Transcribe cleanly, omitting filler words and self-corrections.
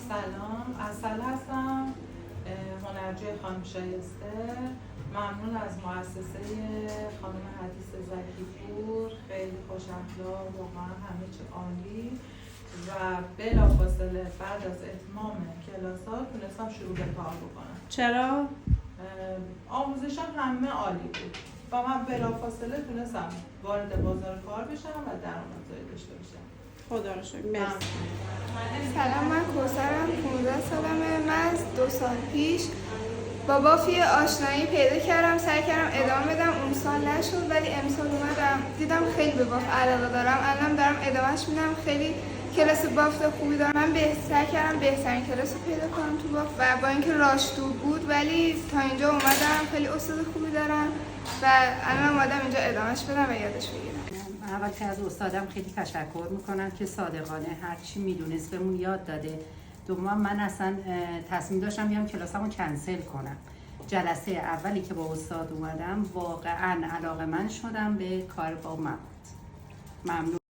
سلام، اصل هستم، هنرجوی خانم شایسته. ممنون از مؤسسه خانم حدیث زکی پور، خیلی خوش اخلاق، واقعا همه چی عالی و بلافاصله بعد از اتمام کلاس‌ها تونستم شروع به کار بکنم. چرا؟ آموزشم همه عالی بود و من بلافاصله تونستم وارد بازار کار بشم و درآمدزایی داشته باشم. خدا رو شکر. مرسی. سلام، من کوثرم، 15 سالمه. من از 2 سال پیش با بافی آشنایی پیدا کردم، سعی کردم ادامه بدم، اون سال نشد ولی امسال اومدم دیدم خیلی به باف علاقه دارم، الان دارم ادامهش میدم. خیلی کلاس بافت خوبی دارم. من سعی کردم بهترین کلاس رو پیدا کنم تو باف و با اینکه راش دور بود ولی تا اینجا اومدم. خیلی استاد خوبی دارم و الان اومدم اینجا ادامهش بدم و یادش بگیرم. اول که از استادم خیلی تشکر میکنم که صادقانه هر چی میدونست بهمون یاد داده. دوم من اصلا تصمیم داشتم بیام کلاسمو کنسل کنم. جلسه اولی که با استاد اومدم واقعا علاقه‌مند شدم به کار با مواد. ممنون.